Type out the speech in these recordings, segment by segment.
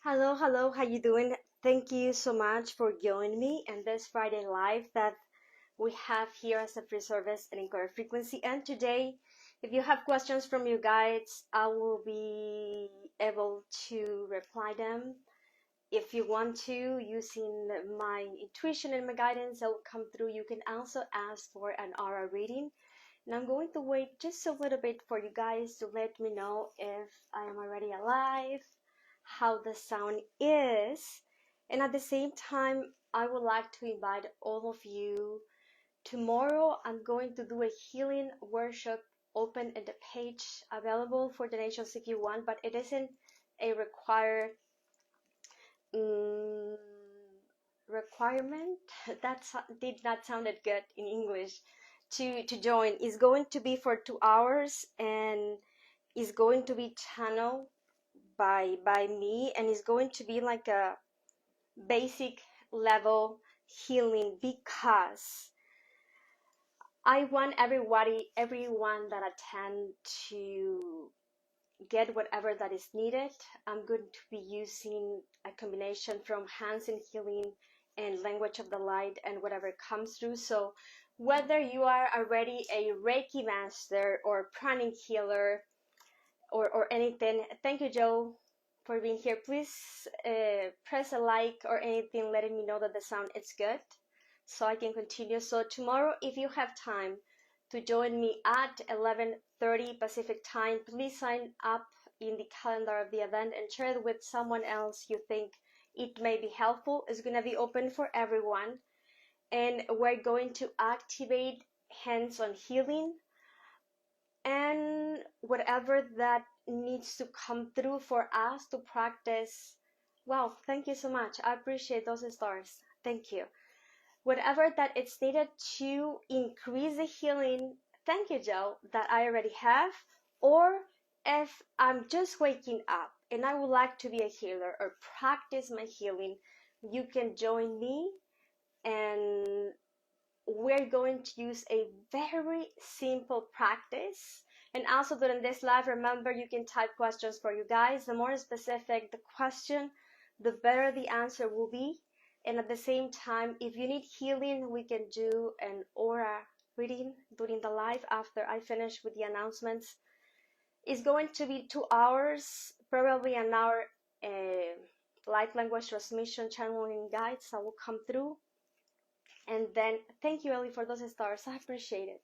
Hello, hello, how you doing? Thank you so much for joining me in this Friday live that we have here as a free service and Encoded frequency. And today, if you have questions from you guys, I will be able to reply them. If you want to, using my intuition and my guidance that will come through, you can also ask for an aura reading. And I'm going to wait just a little bit for you guys to let me know if I am already alive, how the sound is, and at the same time, I would like to invite all of you. Tomorrow, I'm going to do a healing workshop open in the page available for donations if you want, but it isn't a um, requirement. That did not sounded good in English. To join is going to be for 2 hours and is going to be channeled by me, and it's going to be like a basic level healing because I want everyone that attend to get whatever that is needed. I'm going to be using a combination from hands and healing and language of the light and whatever comes through. So whether you are already a Reiki master or pranic healer or anything, thank you, Joe, for being here. Please press a like or anything letting me know that the sound is good so I can continue. So tomorrow, if you have time to join me at 11:30 Pacific time, please sign up in the calendar of the event and share it with someone else you think it may be helpful. It's going to be open for everyone, and we're going to activate hands-on healing and whatever that needs to come through for us to practice. Wow, thank you so much. I appreciate those stars. Thank you. Whatever that it's needed to increase the healing, thank you, Joe, that I already have, or if I'm just waking up and I would like to be a healer or practice my healing, you can join me, and we're going to use a very simple practice. And also during this live, remember, you can type questions for you guys. The more specific the question, the better the answer will be. And at the same time, if you need healing, we can do an aura reading during the live after I finish with the announcements. It's going to be 2 hours, probably an hour light language transmission channeling guides that will come through. And then thank you, Ellie, for those stars. I appreciate it.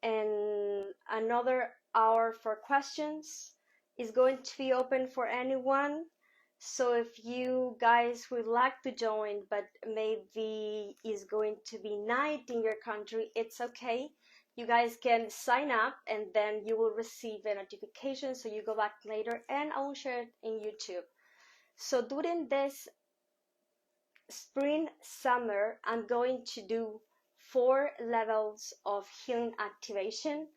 And another hour for questions is going to be open for anyone. So if you guys would like to join, but maybe it's going to be night in your country, it's okay. You guys can sign up and then you will receive a notification so you go back later, and I will share it in YouTube. So during this spring summer, I'm going to do 4 levels of healing activation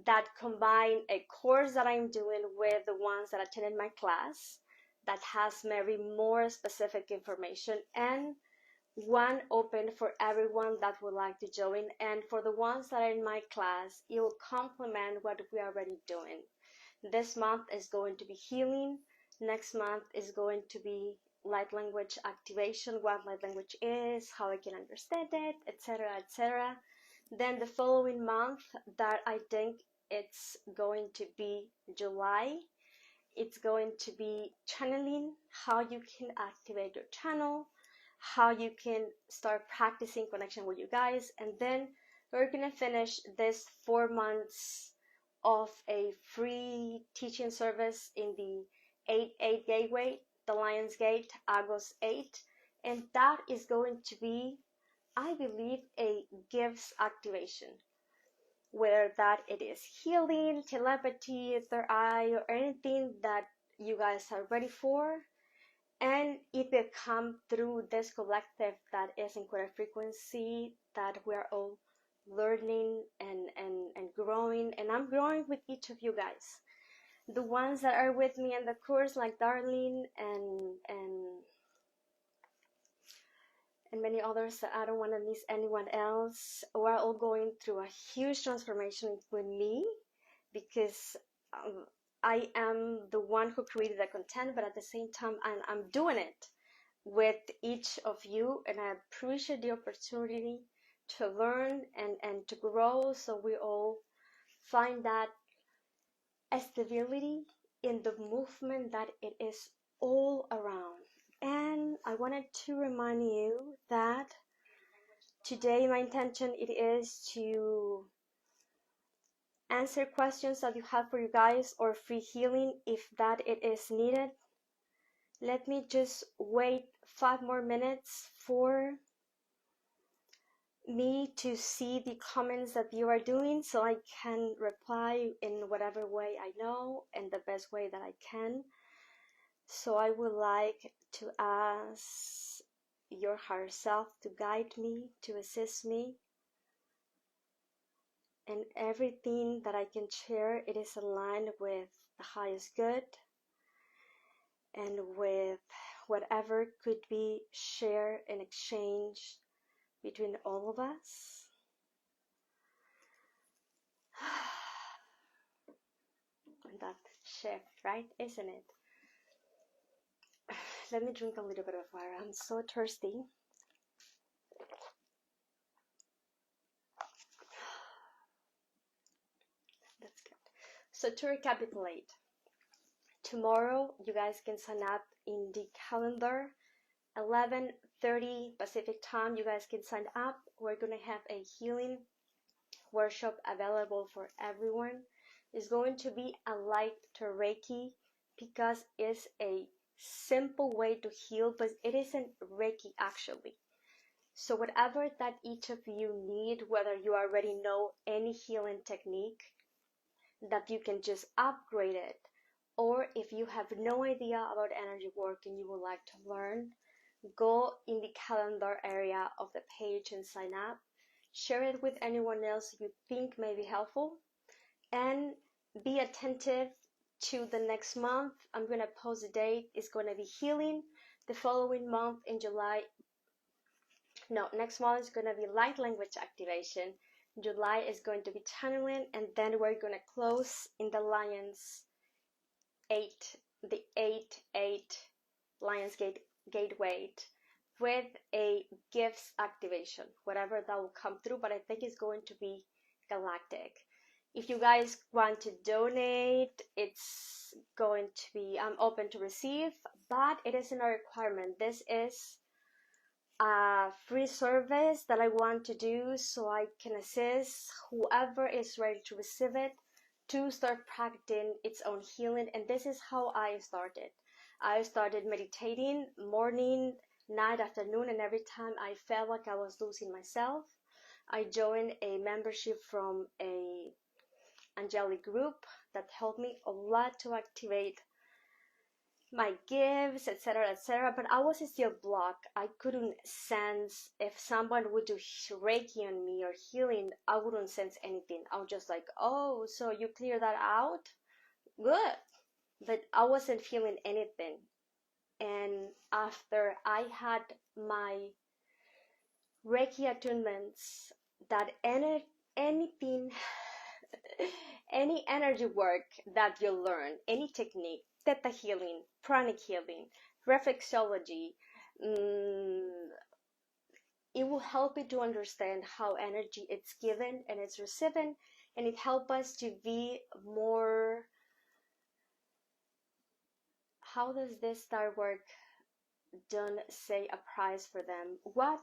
that combine a course that I'm doing with the ones that attended my class that has maybe more specific information, and one open for everyone that would like to join. And for the ones that are in my class, it will complement what we are already doing. This month is going to be healing. Next month is going to be light language activation, what light language is, how I can understand it, etc., etc. Then the following month, that I think it's going to be July, it's going to be channeling, how you can activate your channel, how you can start practicing connection with you guys. And then we're gonna finish this 4 months of a free teaching service in the 8-8 gateway, the Lion's Gate, August 8. And that is going to be, I believe, a gifts activation, whether that it is healing, telepathy, third eye, or anything that you guys are ready for. And it will come through this collective that is Encoded frequency, that we're all learning and growing. And I'm growing with each of you guys. The ones that are with me in the course, like Darlene and many others, that I don't want to miss anyone else. We're all going through a huge transformation with me, because I am the one who created the content, but at the same time, I'm doing it with each of you, and I appreciate the opportunity to learn and to grow, so we all find that stability in the movement that it is all around. And I wanted to remind you that today my intention it is to answer questions that you have for you guys, or free healing if that it is needed. Let me just wait 5 more minutes for me to see the comments that you are doing, so I can reply in whatever way I know and the best way that I can. So I would like to ask your higher self to guide me, to assist me, and everything that I can share, it is aligned with the highest good and with whatever could be shared and exchanged between all of us. And that shift, right? Isn't it? Let me drink a little bit of water. I'm so thirsty. That's good. So to recapitulate, tomorrow you guys can sign up in the calendar. 11:30 Pacific time, you guys can sign up. We're gonna have a healing workshop available for everyone. It's going to be a light to Reiki, because it's a simple way to heal, but it isn't Reiki actually. So whatever that each of you need, whether you already know any healing technique that you can just upgrade it, or if you have no idea about energy work and you would like to learn, go in the calendar area of the page and sign up. Share it with anyone else you think may be helpful, and be attentive to the next month. I'm going to post the date. It's going to be healing. The following month in July, no, next month is going to be light language activation. July is going to be channeling, and then we're going to close in the Lions 8, the 8 Lions Gateway, with a gifts activation, whatever that will come through, but I think it's going to be galactic. If you guys want to donate, it's going to be, I'm open to receive, but it isn't a requirement. This is a free service that I want to do so I can assist whoever is ready to receive it to start practicing its own healing. And this is how I started. I started meditating morning, night, afternoon, and every time I felt like I was losing myself, I joined a membership from a angelic group that helped me a lot to activate my gifts, etc., etc. But I was still blocked. I couldn't sense if someone would do Reiki on me or healing. I wouldn't sense anything. I was just like, oh, so you clear that out? Good. But I wasn't feeling anything. And after I had my Reiki attunements, that anything, any energy work that you learn, any technique, theta healing, pranic healing, reflexology, it will help you to understand how energy it's given and it's receiving, and it helps us to be more, how does this star work? Don't say a price for them. What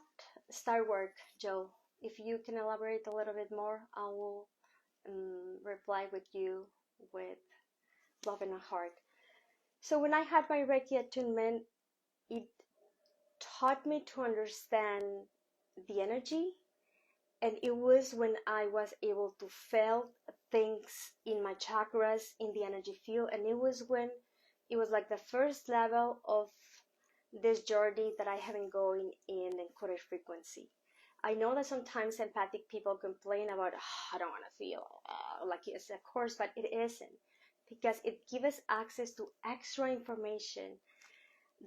star work, Joe? If you can elaborate a little bit more, I will reply with you with love in a heart. So when I had my Reiki attunement, it taught me to understand the energy, and it was when I was able to feel things in my chakras, in the energy field, and it was when it was like the first level of this journey that I have been going in encoded frequency. I know that sometimes empathic people complain about, oh, I don't want to feel like it's a course, but it isn't, because it gives us access to extra information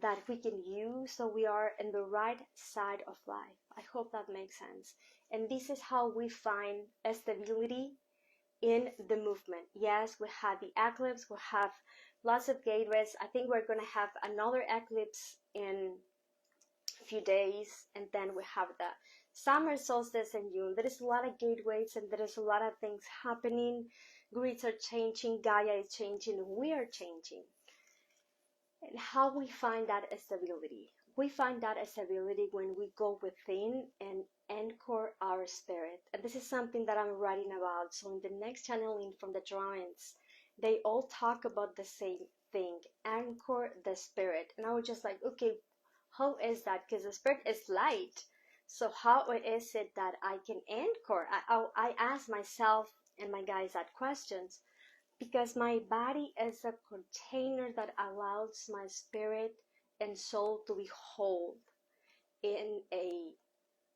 that we can use so we are in the right side of life. I hope that makes sense. And this is how we find stability in the movement. Yes, we had the eclipse, we have lots of gateways. I think we're going to have another eclipse in a few days, and then we have the summer solstice in June. There is a lot of gateways and there is a lot of things happening. Grids are changing, Gaia is changing, we are changing. And how we find that stability? We find that stability when we go within and anchor our spirit. And this is something that I'm writing about. So in the next channeling from the drawings, they all talk about the same thing, anchor the spirit. And I was just like, okay, how is that? Because the spirit is light. So how is it that I can anchor? I ask myself and my guys that questions, because my body is a container that allows my spirit and soul to be whole in a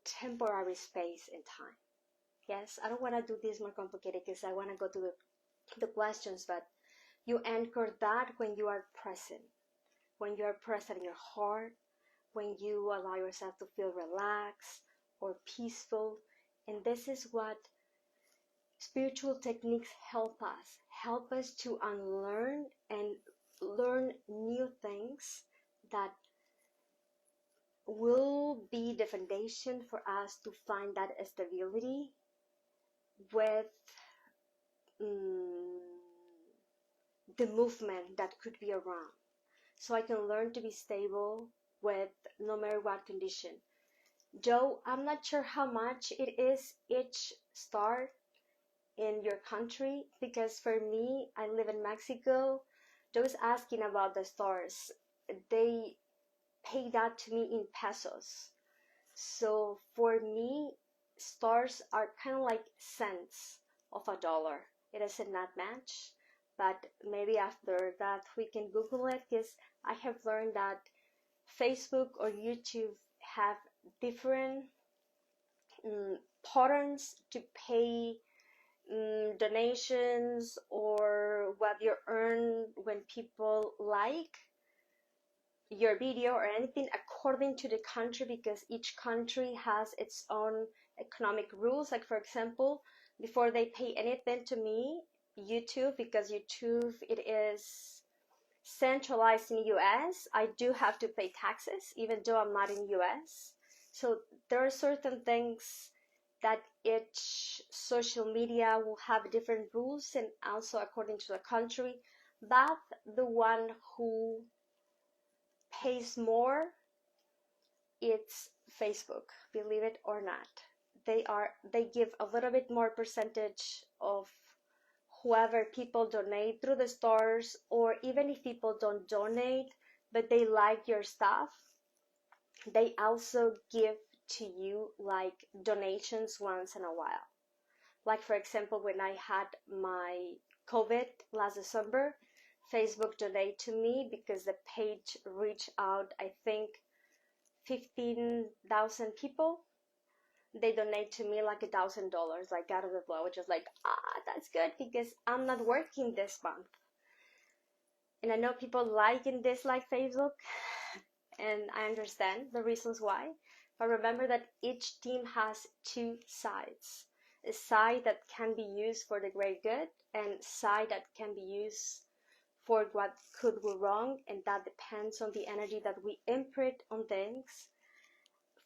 temporary space and time. Yes, I don't want to do this more complicated because I want to go to the questions, but you anchor that when you are present in your heart, when you allow yourself to feel relaxed or peaceful. And this is what spiritual techniques help us to unlearn and learn new things that will be the foundation for us to find that stability with the movement that could be around. So I can learn to be stable with no matter what condition. Joe, I'm not sure how much it is each star in your country, because for me, I live in Mexico. Joe was asking about the stars. They pay that to me in pesos. So for me, stars are kind of like cents of a dollar. It doesn't not match, but maybe after that we can Google it, because I have learned that Facebook or YouTube have different patterns to pay donations or what you earn when people like your video or anything according to the country, because each country has its own economic rules. Like for example, before they pay anything to me, YouTube, because YouTube it is centralized in US, I do have to pay taxes even though I'm not in US. So there are certain things that each social media will have different rules, and also according to the country. But the one who pays more, it's Facebook, believe it or not. They give a little bit more percentage of whoever people donate through the stores, or even if people don't donate but they like your stuff, they also give to you like donations once in a while. Like for example, when I had my COVID last December, Facebook donated to me because the page reached out, I think, 15,000 people. They donate to me like $1,000, like out of the blue, which is like, that's good because I'm not working this month. And I know people like and dislike Facebook, and I understand the reasons why. But remember that each team has two sides. A side that can be used for the great good, and side that can be used for what could go wrong, and that depends on the energy that we imprint on things.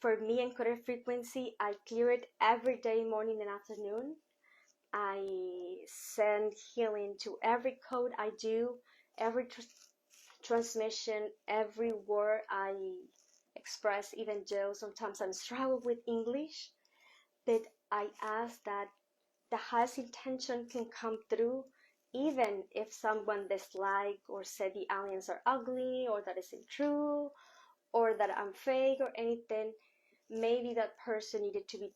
For me, encoded frequency, I clear it every day, morning and afternoon. I send healing to every code I do, every transmission, every word I express, even though sometimes I'm struggle with English. But I ask that the highest intention can come through, even if someone dislike or said the aliens are ugly, or that isn't true, or that I'm fake or anything. Maybe that person needed to be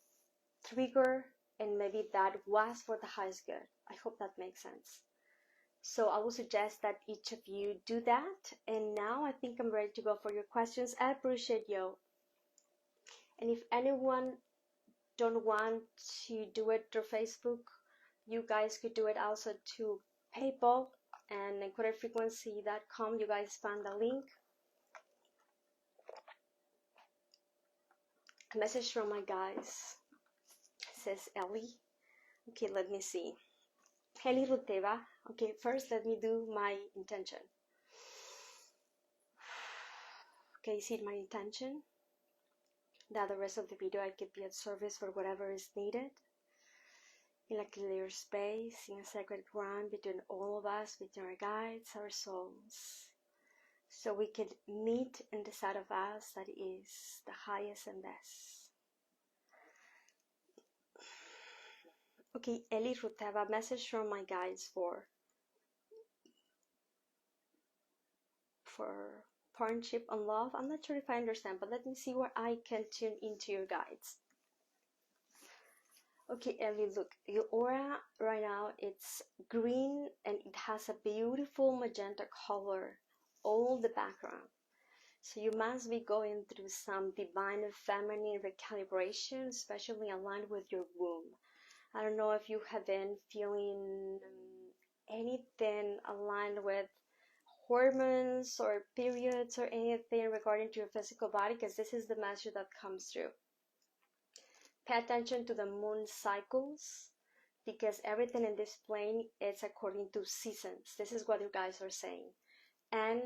triggered, and maybe that was for the highest good. I hope that makes sense. So I would suggest that each of you do that. And now I think I'm ready to go for your questions. I appreciate you. And if anyone don't want to do it through Facebook, you guys could do it also to PayPal and encodedfrequency.com. You guys find the link. A message from my guys, says Ellie. Okay, let me see. Heli Ruteva. Okay, first let me do my intention. Okay, see my intention? That the rest of the video I could be at service for whatever is needed. In a clear space, in a sacred ground between all of us, between our guides, our souls. So we can meet in the side of us that is the highest and best. Okay, Eli Ruteva, message from my guides for partnership and love. I'm not sure if I understand, but let me see where I can tune into your guides. Okay, Ellie, look, your aura right now, it's green and it has a beautiful magenta color, all the background. So you must be going through some divine feminine recalibration, especially aligned with your womb. I don't know if you have been feeling anything aligned with hormones or periods or anything regarding to your physical body, because this is the message that comes through. Pay attention to the moon cycles, because everything in this plane is according to seasons. This is what you guys are saying. And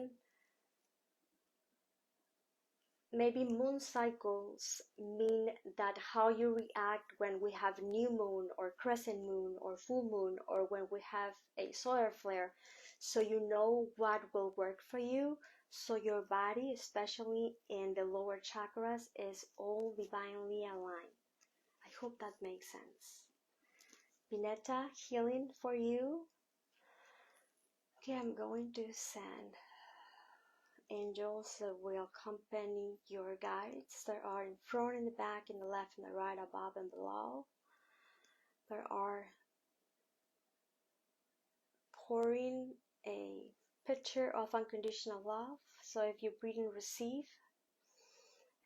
maybe moon cycles mean that how you react when we have new moon or crescent moon or full moon, or when we have a solar flare, so you know what will work for you. So your body, especially in the lower chakras, is all divinely aligned. I hope that makes sense. Vineta, healing for you. Okay, I'm going to send angels that will accompany your guides. There are in front, in the back, in the left, and the right, above and below. There are pouring a picture of unconditional love. So if you breathe and receive,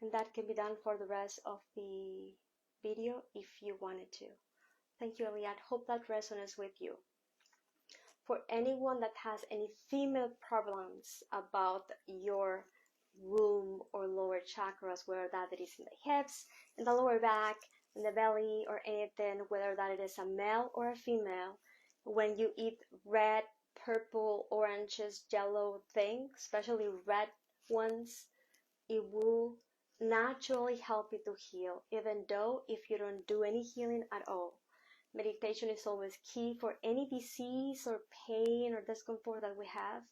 and that can be done for the rest of the video if you wanted to. Thank you, Eliad. Hope that resonates with you. For anyone that has any female problems about your womb or lower chakras, whether that it is in the hips, in the lower back, in the belly, or anything, whether that it is a male or a female, when you eat red, purple, oranges, yellow things, especially red ones, it will naturally help you to heal, even though if you don't do any healing at all. Meditation is always key for any disease or pain or discomfort that we have.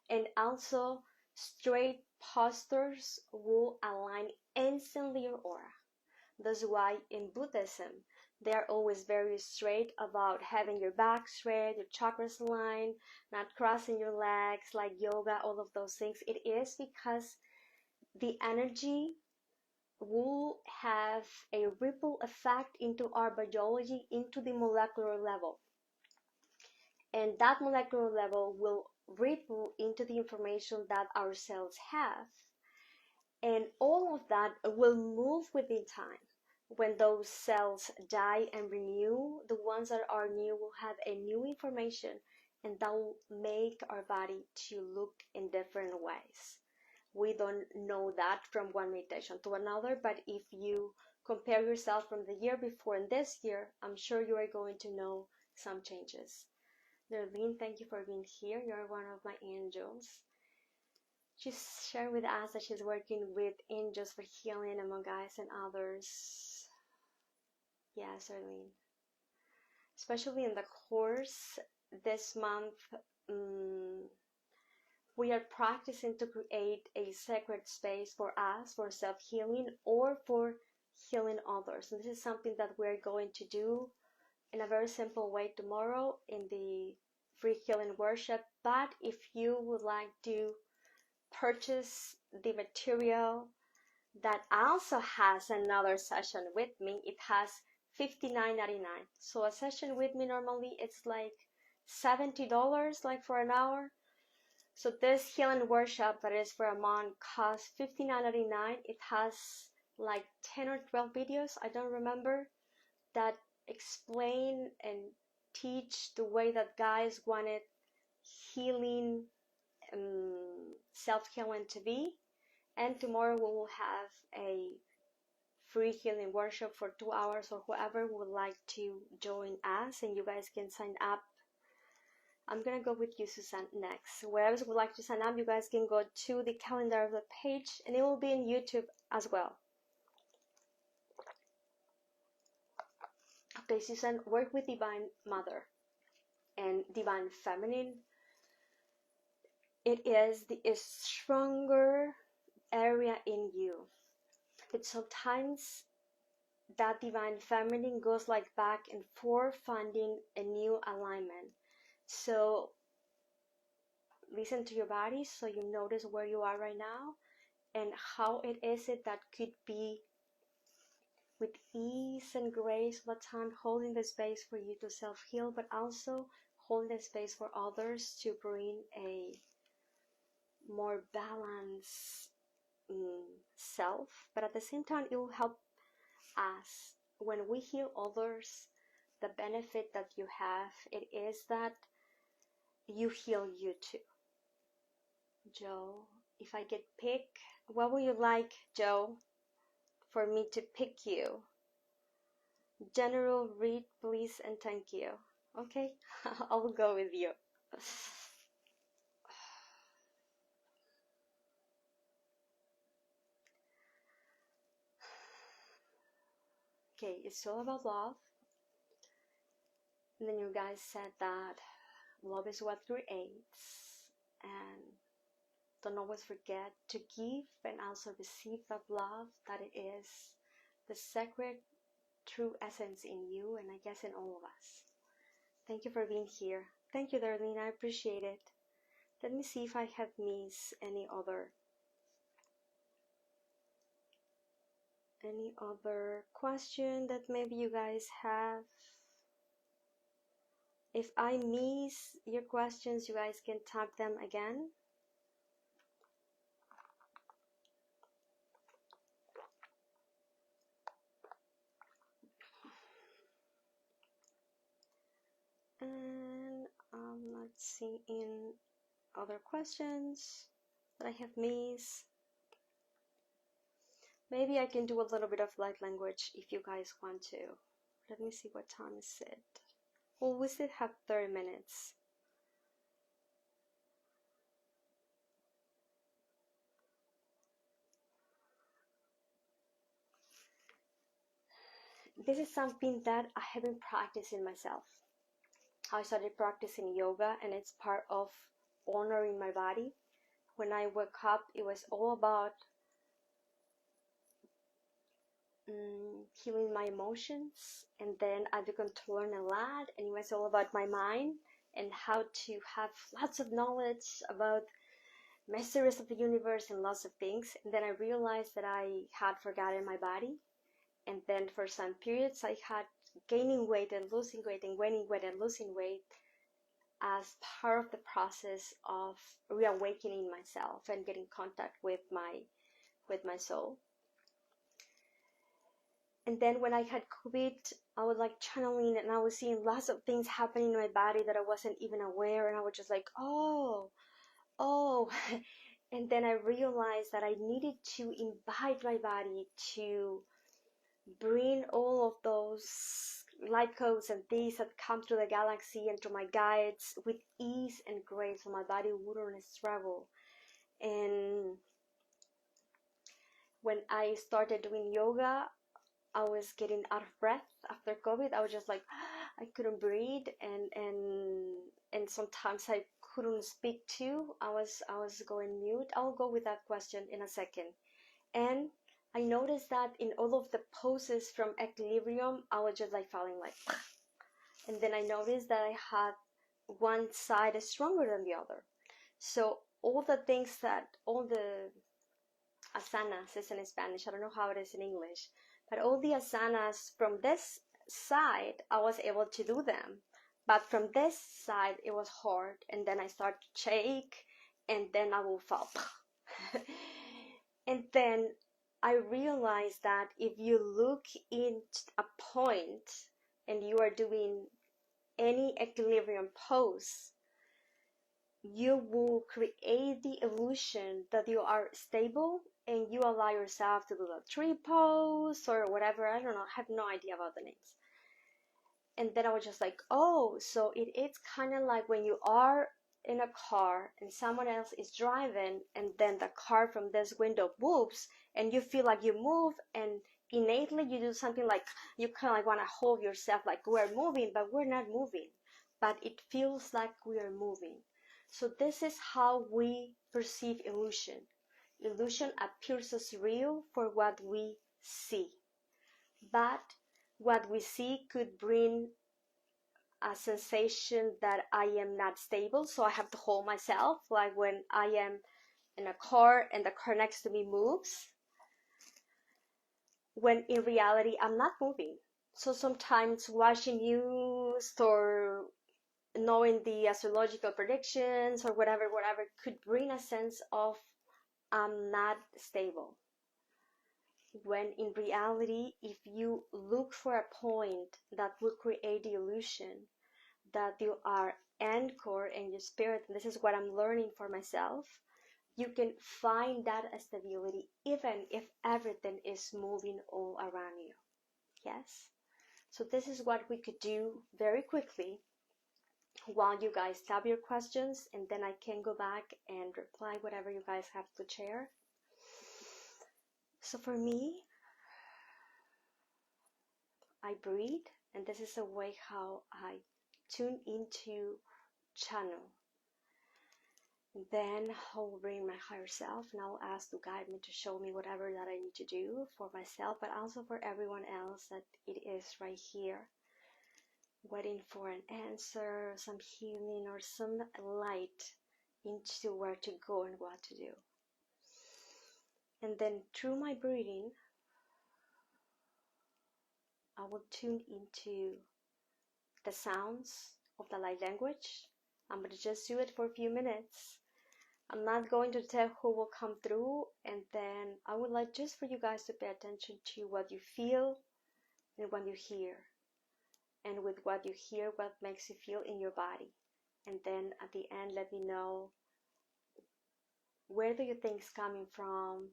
And also, straight postures will align instantly your aura. That's why in Buddhism, they are always very straight about having your back straight, your chakras aligned, not crossing your legs like yoga, all of those things. It is because the energy will have a ripple effect into our biology, into the molecular level. And that molecular level will ripple into the information that our cells have. And all of that will move within time. When those cells die and renew, the ones that are new will have a new information, and that will make our body to look in different ways. We don't know that from one meditation to another, but if you compare yourself from the year before and this year, I'm sure you are going to know some changes. Nerlene, thank you for being here. You're one of my angels. She's shared with us that she's working with angels for healing among us and others. Yes, Nerlene. Especially in the course this month, we are practicing to create a sacred space for us, for self-healing or for healing others. And this is something that we're going to do in a very simple way tomorrow in the free healing workshop. But if you would like to purchase the material that also has another session with me, it has $59.99. So a session with me normally it's like $70 like for an hour. So this healing workshop that is for a month costs $59.99. It has like 10 or 12 videos, I don't remember, that explain and teach the way that guys wanted healing, self-healing to be. And tomorrow we will have a free healing workshop for 2 hours, or whoever would like to join us, and you guys can sign up I'm gonna go with you, Susan, next. Wherever you would like to sign up, you guys can go to the calendar of the page, and it will be in YouTube as well. Okay, Susan, work with Divine Mother and Divine Feminine. It is the stronger area in you. But sometimes that Divine Feminine goes like back and forth, finding a new alignment. So listen to your body so you notice where you are right now and how it is it that could be with ease and grace all the time, holding the space for you to self-heal, but also holding the space for others to bring a more balanced self. But at the same time, it will help us when we heal others. The benefit that you have, it is that you heal you too. Joe, if I get picked, what would you like, Joe, for me to pick you? General, read, please, and thank you. Okay, I'll go with you. Okay, it's all about love. And then you guys said that love is what creates, and don't always forget to give and also receive that love, that it is the sacred true essence in you, and I guess in all of us. Thank you for being here. Thank you, Darlene. I appreciate it. Let me see if I have missed any other question that maybe you guys have. If I miss your questions, you guys can tag them again. And I'm not seeing other questions that I have missed. Maybe I can do a little bit of light language if you guys want to. Let me see what time is it. Well, we still have 30 minutes. This is something that I have been practicing myself. I started practicing yoga, and it's part of honoring my body. When I woke up, it was all about healing my emotions, and then I began to learn a lot, and it was all about my mind and how to have lots of knowledge about mysteries of the universe and lots of things. And then I realized that I had forgotten my body, and then for some periods I had gaining weight and losing weight and gaining weight and losing weight as part of the process of reawakening myself and getting contact with my soul. And then when I had COVID, I was like channeling, and I was seeing lots of things happening in my body that I wasn't even aware, and I was just like, oh. And then I realized that I needed to invite my body to bring all of those light codes and things that come through the galaxy and to my guides with ease and grace, so my body wouldn't struggle. And when I started doing yoga, I was getting out of breath after COVID. I was just like, I couldn't breathe, and sometimes I couldn't speak too. I was going mute. I'll go with that question in a second. And I noticed that in all of the poses from equilibrium, I was just like falling like, and then I noticed that I had one side stronger than the other. So all the things that, all the asanas is in Spanish, I don't know how it is in English, but all the asanas from this side, I was able to do them. But from this side, it was hard. And then I started to shake, and then I will fall. And then I realized that if you look in a point and you are doing any equilibrium pose, you will create the illusion that you are stable, and you allow yourself to do the tree pose or whatever. I don't know, I have no idea about the names. And then I was just like, oh, so it is kind of like when you are in a car and someone else is driving, and then the car from this window moves, and you feel like you move, and innately you do something like you kind of like want to hold yourself, like we're moving, but we're not moving, but it feels like we are moving. So this is how we perceive illusion. Illusion appears as real for what we see, but what we see could bring a sensation that I am not stable, so I have to hold myself, like when I am in a car and the car next to me moves, when in reality I'm not moving. So sometimes watching news or knowing the astrological predictions or whatever could bring a sense of I'm not stable, when in reality, if you look for a point that will create the illusion that you are anchored in your spirit, and this is what I'm learning for myself, you can find that stability even if everything is moving all around you. Yes? So this is what we could do very quickly while you guys tab your questions, and then I can go back and reply whatever you guys have to share. So for me, I breathe, and this is a way how I tune into channel. Then I'll bring my higher self, and I'll ask to guide me to show me whatever that I need to do for myself, but also for everyone else that it is right here, waiting for an answer, some healing, or some light into where to go and what to do. And then through my breathing, I will tune into the sounds of the light language. I'm going to just do it for a few minutes. I'm not going to tell who will come through, and then I would like just for you guys to pay attention to what you feel and what you hear. And with what you hear, what makes you feel in your body. And then at the end, let me know, where do you think it's coming from?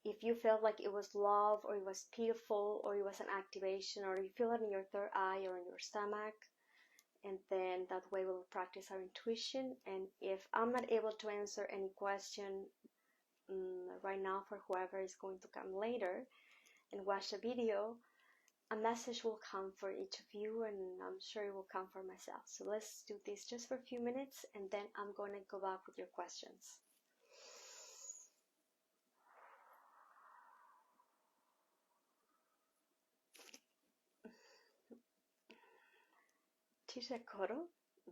If you felt like it was love, or it was peaceful, or it was an activation, or you feel it in your third eye or in your stomach. And then that way we'll practice our intuition. And if I'm not able to answer any question right now for whoever is going to come later and watch the video, a message will come for each of you, and I'm sure it will come for myself. So let's do this just for a few minutes, and then I'm going to go back with your questions. Tirekoro,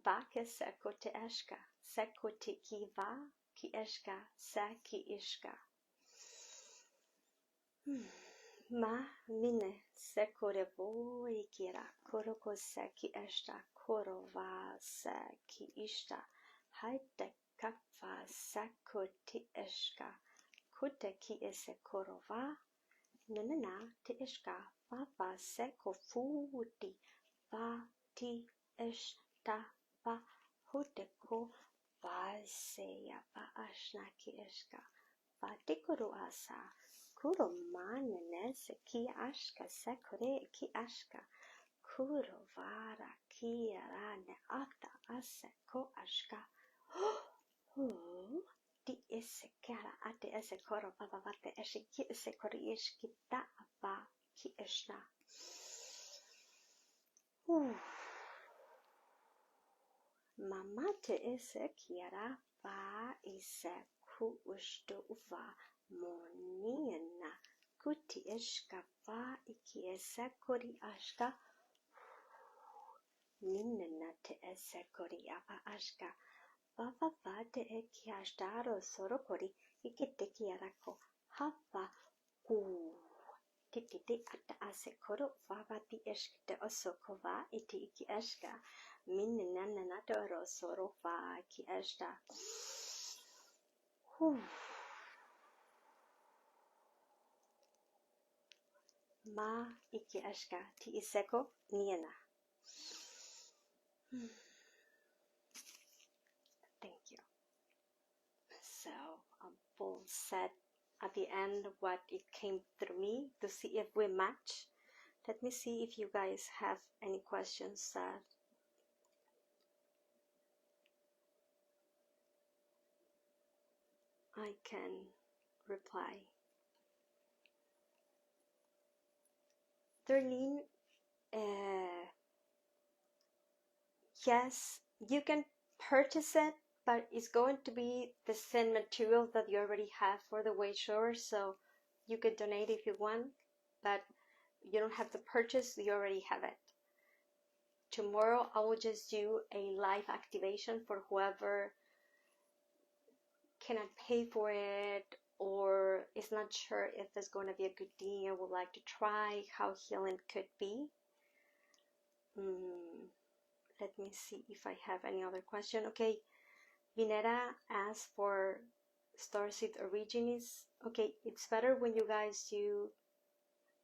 va ke seko te eshka, seko te ki va, ki eshka, sa ki ishka. Ma mine seko revo ikira, koro ko sa ki eshta, koro va sa ki ishta, haite kapva seko te eshka, kute ki ese koro va, nanana te ishka, va seko futi, va ti eshta va huteko va seya va ashna ki eshka va tikuru asa kuro manene se ki ashka sekore ki ashka kuro vara ki arane ata ase ko ashka ti ese kara ate ese koro va te eshi ki ese kori ishki ta va ki eshna. Mama te ese kiara va ise ku ushtu va monina kuti eshka va iki ese kori ashka ninna te ese kori ava ashka va te eki ashtaro soro kori iki te kiara ko hava ku titi ata ase koro va ti eshka te osoko va iti iki ashka minna nana ro soro va ki ashta. Ma iki ashka ti iseko niena. Thank you. So I will set at the end what it came through me to see if we match. Let me see if you guys have any questions that I can reply. Darlene, yes, you can purchase it, but it's going to be the same material that you already have for the weight shower, so you could donate if you want, but you don't have to purchase, you already have it. Tomorrow I will just do a live activation for whoever cannot pay for it or is not sure if it's going to be a good thing and would like to try how healing could be. Let me see if I have any other question. Okay, Vinera asked for Starseed Origins. Okay, it's better when you guys do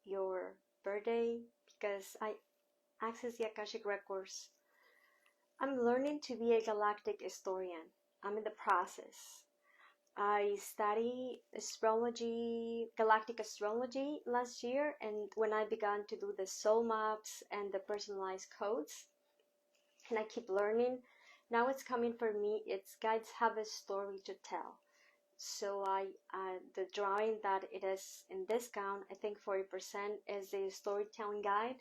your birthday because I access the Akashic Records. I'm learning to be a galactic historian. I'm in the process. I studied astrology, galactic astrology last year, and when I began to do the soul maps and the personalized codes, and I keep learning, now it's coming for me. It's guides have a story to tell. So the drawing that it is in discount, I think 40% is the storytelling guide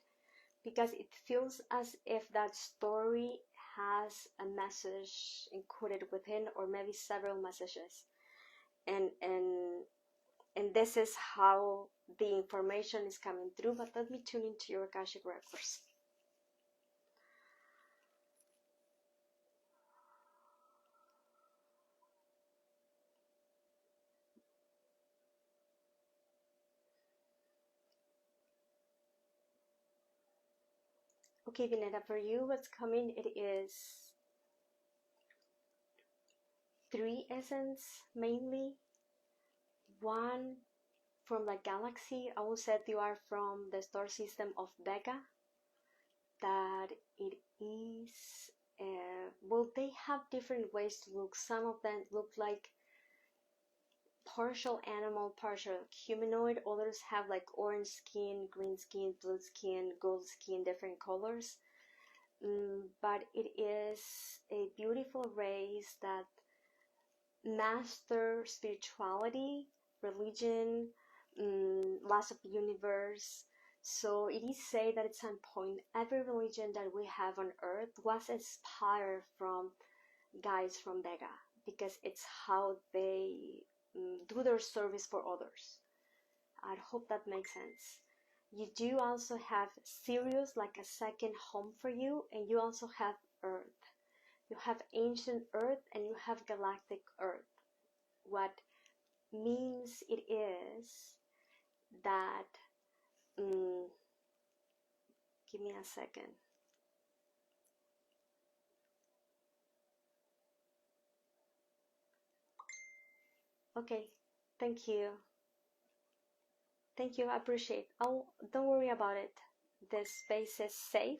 because it feels as if that story has a message included within or maybe several messages. And this is how the information is coming through. But let me tune into your Akashic Records. Okay, Vineta, for you, what's coming? It is 3 essence mainly. One from the galaxy. I will say you are from the star system of Vega. That it is. Well, they have different ways to look. Some of them look like partial animal, partial humanoid. Others have like orange skin, green skin, blue skin, gold skin, different colors. But it is a beautiful race that master spirituality, religion, laws of the universe. So it is said that at some point every religion that we have on earth was inspired from guys from Vega because it's how they do their service for others. I hope that makes sense. You do also have Sirius like a second home for you, and you also have Earth. You have ancient Earth and you have galactic Earth. What means it is that, give me a second. Okay, thank you. Thank you, I appreciate. Don't worry about it. The space is safe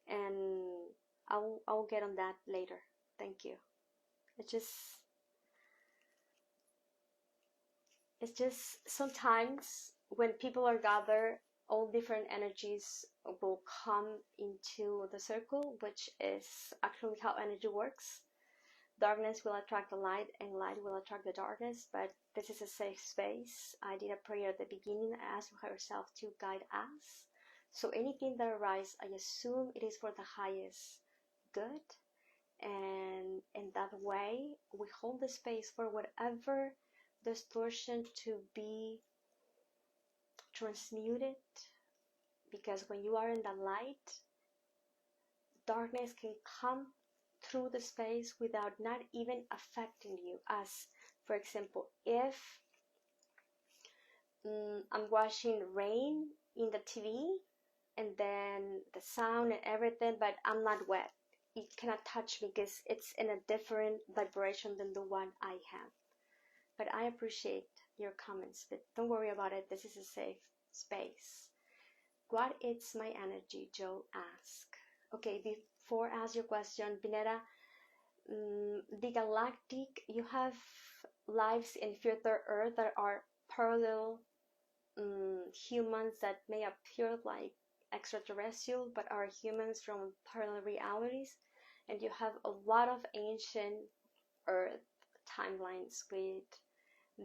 and I'll get on that later. Thank you. It's just sometimes when people are gathered, all different energies will come into the circle, which is actually how energy works. Darkness will attract the light and light will attract the darkness, but this is a safe space. I did a prayer at the beginning. I asked herself to guide us. So anything that arises, I assume it is for the highest good. And in that way, we hold the space for whatever distortion to be transmuted. Because when you are in the light, darkness can come through the space without not even affecting you. As for example, if I'm watching rain in the TV and then the sound and everything, but I'm not wet, it cannot touch me because it's in a different vibration than the one I have. But I appreciate your comments, but don't worry about it. This is a safe space. What is my energy? Joe asked. Okay, before I ask your question, Pineda, the galactic, you have lives in further Earth that are parallel humans that may appear like extraterrestrial but are humans from parallel realities, and you have a lot of ancient Earth timelines with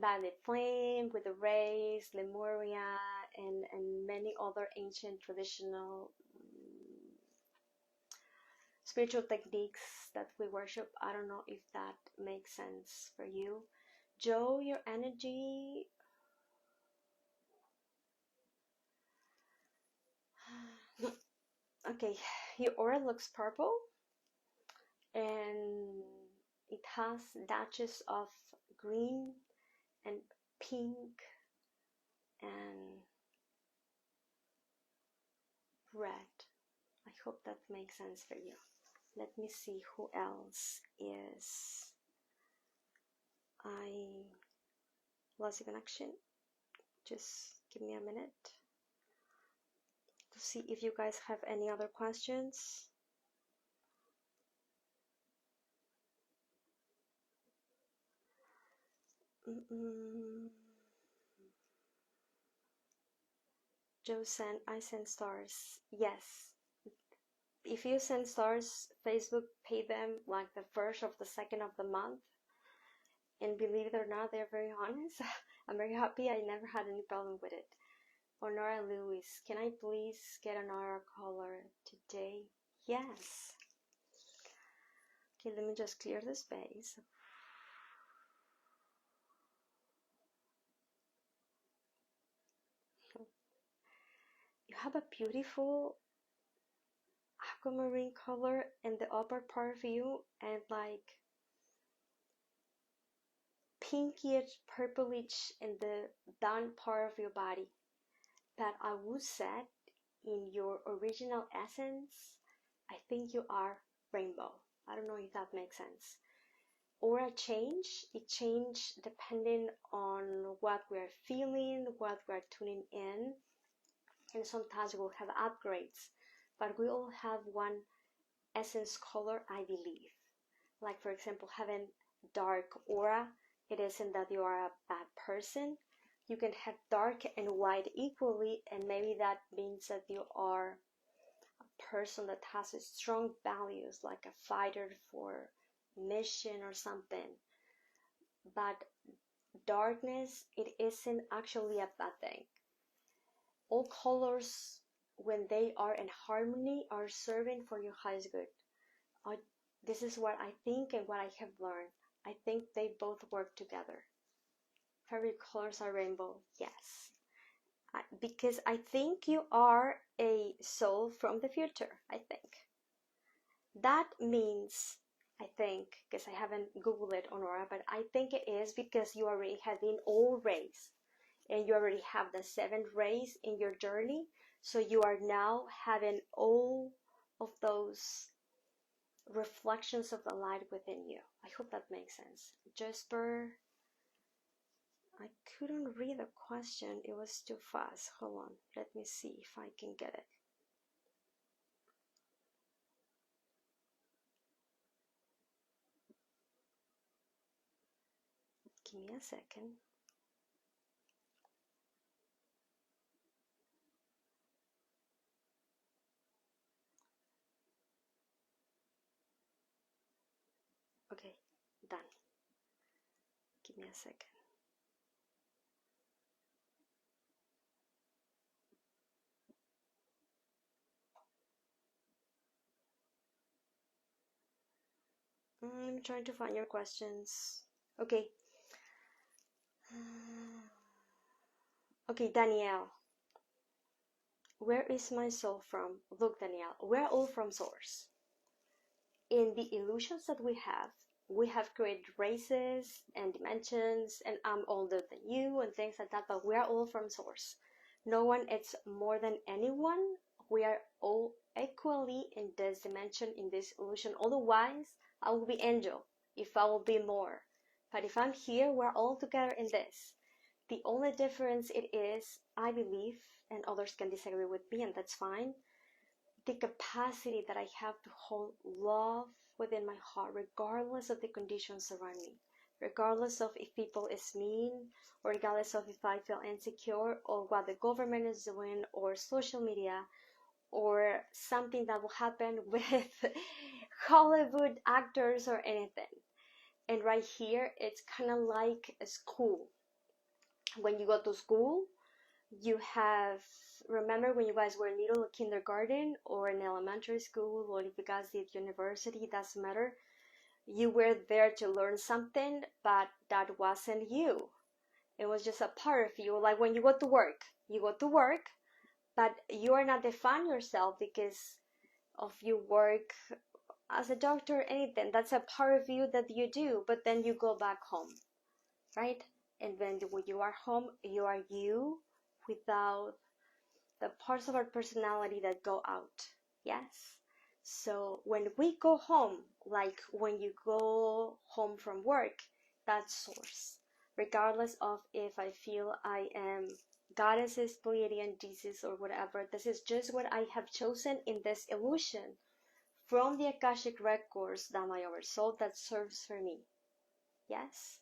Violet Flame, with the rays, Lemuria, and many other ancient traditional spiritual techniques that we worship. I don't know if that makes sense for you. Joe, your energy. Okay, your aura looks purple and it has dashes of green and pink and red. I hope that makes sense for you. Let me see who else is. I lost the connection. Just give me a minute to see if you guys have any other questions. Joe sent, I send stars. Yes. If you send stars, Facebook pay them like the first of the second of the month. And believe it or not, they're very honest. I'm very happy. I never had any problem with it. Honora Lewis, can I please get an aura color today? Yes. Okay, let me just clear the space. You have a beautiful aquamarine color in the upper part of you and like pinkish purplish in the down part of your body. But I would say in your original essence, I think you are rainbow. I don't know if that makes sense. Aura change, it change depending on what we're feeling, what we're tuning in, and sometimes we'll have upgrades, but we all have one essence color, I believe. Like for example, having dark aura, it isn't that you are a bad person. You can have dark and white equally, and maybe that means that you are a person that has a strong values, like a fighter for mission or something. But darkness, it isn't actually a bad thing. All colors, when they are in harmony, are serving for your highest good. This is what I think and what I have learned. I think they both work together. Favorite colors are rainbow, yes. Because I think you are a soul from the future, I think. That means, I think, because I haven't Googled it, Honora, but I think it is because you already have been all rays and you already have the 7 rays in your journey. So you are now having all of those reflections of the light within you. I hope that makes sense. Jasper, I couldn't read the question. It was too fast. Hold on. Let me see if I can get it. Give me a second. Okay, done. Give me a second. I'm trying to find your questions. Okay. Okay, Danielle. Where is my soul from? Look, Danielle, we're all from source. In the illusions that we have created races and dimensions, and I'm older than you and things like that, but we're all from source. No one is more than anyone. We are all equally in this dimension, in this illusion. Otherwise, I will be angel if I will be more. But if I'm here, we're all together in this. The only difference it is, I believe, and others can disagree with me, and that's fine, the capacity that I have to hold love within my heart, regardless of the conditions around me. regardless of if people is mean, or regardless of if I feel insecure, or what the government is doing, or social media, or something that will happen with Hollywood actors or anything. And right here, it's kind of like a school. When you go to school, you have, remember when you guys were in middle kindergarten or in elementary school, or if you guys did university, doesn't matter. You were there to learn something, but that wasn't you. It was just a part of you. Like when you go to work, but you are not define yourself because of your work as a doctor or anything. That's a part of you that you do, but then you go back home, right? And then when you are home, you are you without the parts of our personality that go out. Yes. So when we go home, like when you go home from work, that's source. Regardless of if I feel I am goddesses, Pleiadian, Jesus, or whatever, this is just what I have chosen in this illusion from the Akashic records that my oversoul that serves for me. Yes.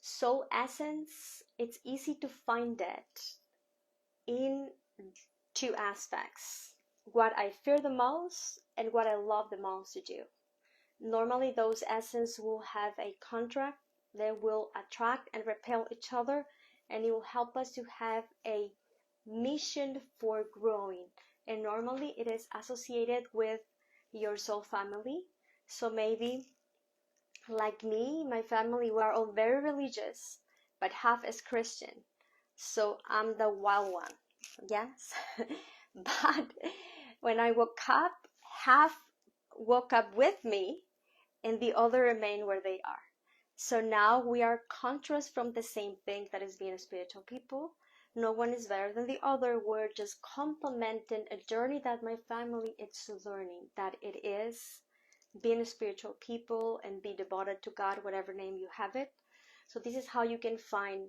Soul essence, it's easy to find it in two aspects: what I fear the most and what I love the most to do. Normally, those essence will have a contract, they will attract and repel each other, and it will help us to have a mission for growing. And normally, it is associated with your soul family. So maybe, like me, my family, we are all very religious, but half is Christian. So I'm the wild one. Yes. But when I woke up, half woke up with me and the other remain where they are. So now we are contrast from the same thing, that is being a spiritual people. No one is better than the other. We're just complementing a journey that my family is learning, that it is being a spiritual people and be devoted to God, whatever name you have it. So this is how you can find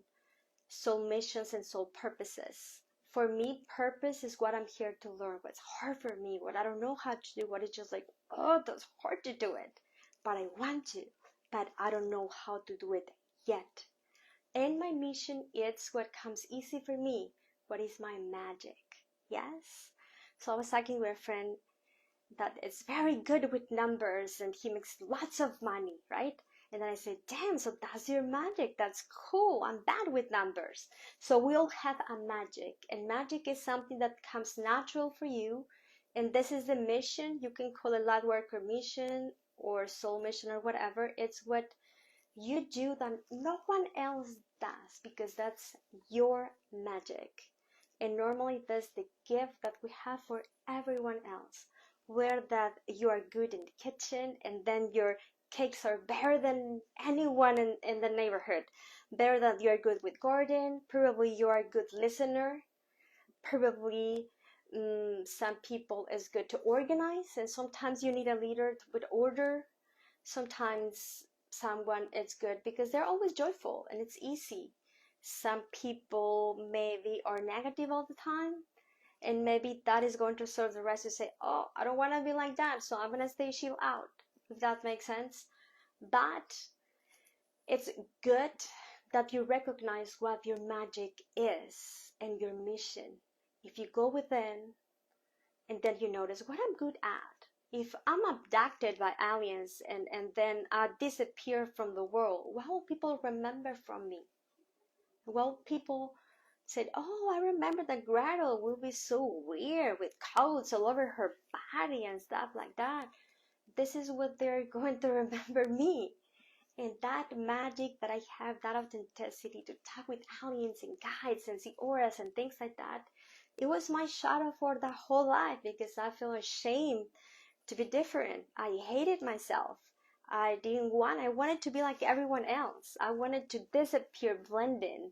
soul missions and soul purposes. For me, purpose is what I'm here to learn. What's hard for me, what I don't know how to do, what is just like, oh, that's hard to do it. But I want to, but I don't know how to do it yet. And my mission is what comes easy for me. What is my magic? Yes. So I was talking with a friend that is very good with numbers and he makes lots of money, right? And then I said, damn, so that's your magic. That's cool. I'm bad with numbers. So we all have a magic, and magic is something that comes natural for you. And this is the mission. You can call it light worker mission or soul mission or whatever. It's what you do that no one else does, because that's your magic. And normally that's the gift that we have for everyone else. Where that you are good in the kitchen, and then your cakes are better than anyone in the neighborhood. Better that you are good with garden. Probably you are a good listener. Probably some people is good to organize, and sometimes you need a leader with order. Sometimes someone is good because they're always joyful and it's easy. Some people maybe are negative all the time, and maybe that is going to serve the rest to say, oh, I don't want to be like that, so I'm going to stay chill out, if that makes sense. But it's good that you recognize what your magic is and your mission. If you go within and then you notice what I'm good at. If I'm abducted by aliens and then I disappear from the world, what will people remember from me? Well, people said, oh, I remember that Gretel will be so weird with coats all over her body and stuff like that. This is what they're going to remember me. And that magic that I have, that authenticity to talk with aliens and guides and see auras and things like that, it was my shadow for the whole life, because I feel ashamed to be different. I hated myself. I wanted to be like everyone else. I wanted to disappear, blend in,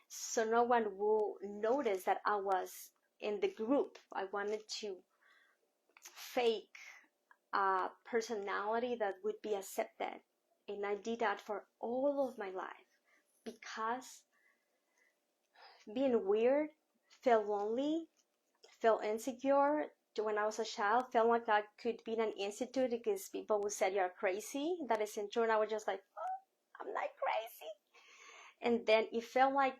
so no one will notice that I was in the group. I wanted to fake a personality that would be accepted. And I did that for all of my life, because being weird, felt lonely, felt insecure. When I was a child, felt like I could be in an institute because people would say you're crazy. That isn't true. And I was just like, oh. I'm not crazy. And then it felt like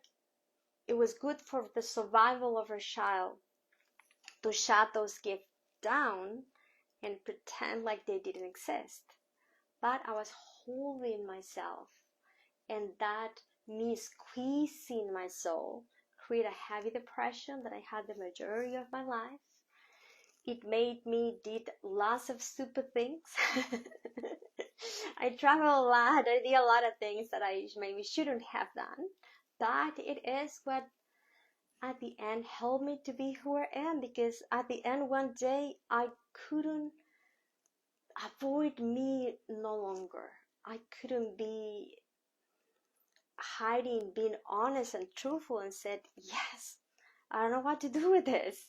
it was good for the survival of her child to shut those gifts down and pretend like they didn't exist. But I was holding myself, and that me squeezing my soul created a heavy depression that I had the majority of my life. It made me did lots of stupid things. I traveled a lot. I did a lot of things that I maybe shouldn't have done. But it is what at the end helped me to be who I am, because at the end one day I couldn't avoid me no longer. I couldn't be hiding, being honest and truthful, and said, yes, I don't know what to do with this,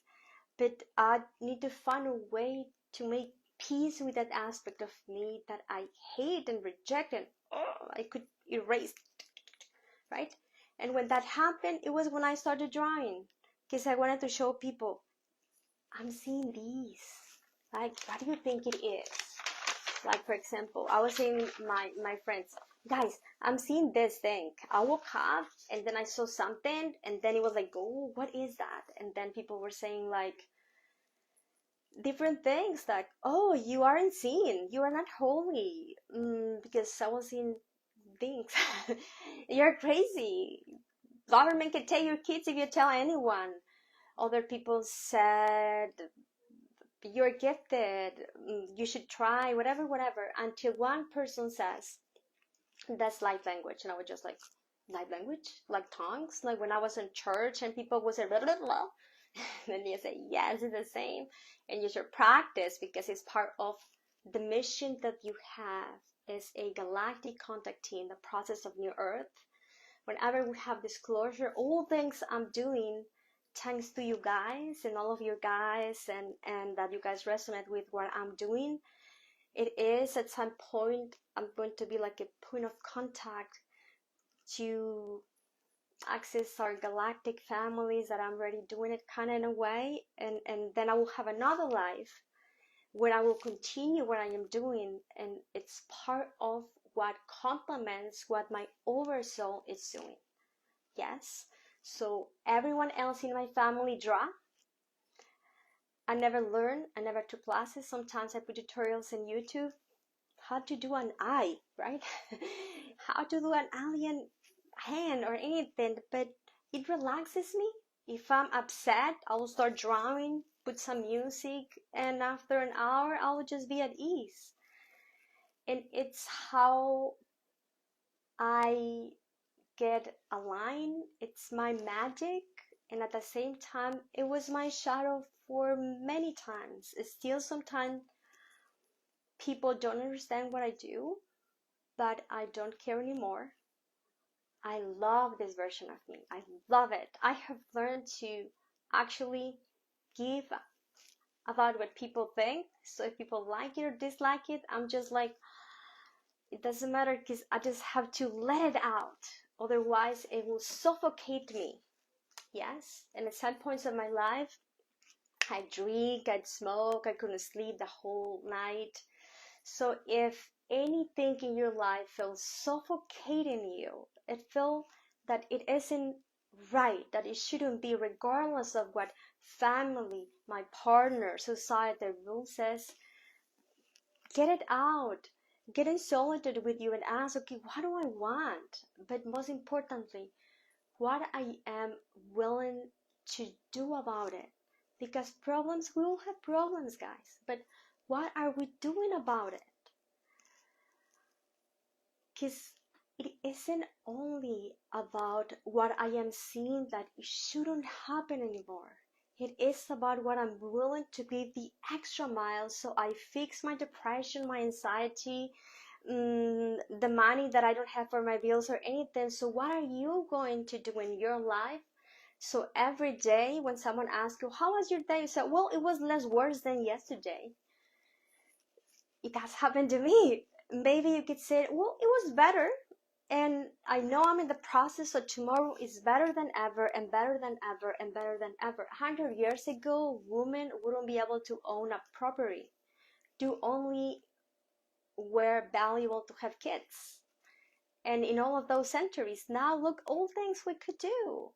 but I need to find a way to make peace with that aspect of me that I hate and reject, and I could erase, right? And when that happened, it was when I started drawing, because I wanted to show people, I'm seeing these. Like, what do you think it is? Like, for example, I was saying my friends, guys, I'm seeing this thing. I woke up and then I saw something, and then it was like, oh, what is that? And then people were saying like different things, like, oh, you aren't seeing, you are not holy, because I was seeing things. You're crazy. Government can take your kids if you tell anyone. Other people said, you're gifted, you should try, whatever, until one person says, that's light language. And I was just like, light language? Like tongues? Like when I was in church and people would say, blah, blah, blah. And then you say, yes, it's the same. And you should practice, because it's part of the mission that you have as a galactic contactee in the process of New Earth. Whenever we have disclosure, all things I'm doing, thanks to you guys and all of you guys, and that you guys resonate with what I'm doing, it is at some point I'm going to be like a point of contact to access our galactic families, that I'm already doing it kind of in a way, and then I will have another life where I will continue what I am doing, and it's part of what complements what my oversoul is doing. Yes, so everyone else in my family draw. I never learned, I never took classes. Sometimes I put tutorials on YouTube, how to do an eye, right? How to do an alien hand or anything, but it relaxes me. If I'm upset, I will start drawing, put some music, and after an hour, I will just be at ease. And it's how I get aligned. It's my magic, and at the same time, it was my shadow for many times. It's still sometimes people don't understand what I do, but I don't care anymore. I love this version of me. I love it. I have learned to actually give about what people think. So if people like it or dislike it, I'm just like, it doesn't matter, because I just have to let it out. Otherwise, it will suffocate me. Yes. And at some points of my life, I drink, I'd smoke, I couldn't sleep the whole night. So if anything in your life feels suffocating you, it feels that it isn't right, that it shouldn't be, regardless of what family, my partner, society, rule says, get it out. Get in solitude with you and ask, okay, what do I want? But most importantly, what I am willing to do about it. Because problems, we all have problems, guys. But what are we doing about it? Because it isn't only about what I am seeing that it shouldn't happen anymore. It is about what I'm willing to give the extra mile, so I fix my depression, my anxiety, the money that I don't have for my bills or anything. So what are you going to do in your life? So every day when someone asks you, how was your day? You say, well, it was less worse than yesterday. It has happened to me. Maybe you could say, well, it was better. And I know I'm in the process, so tomorrow is better than ever, and better than ever, and better than ever. 100 years ago, women wouldn't be able to own a property. Do only were valuable to have kids. And in all of those centuries, now look all things we could do.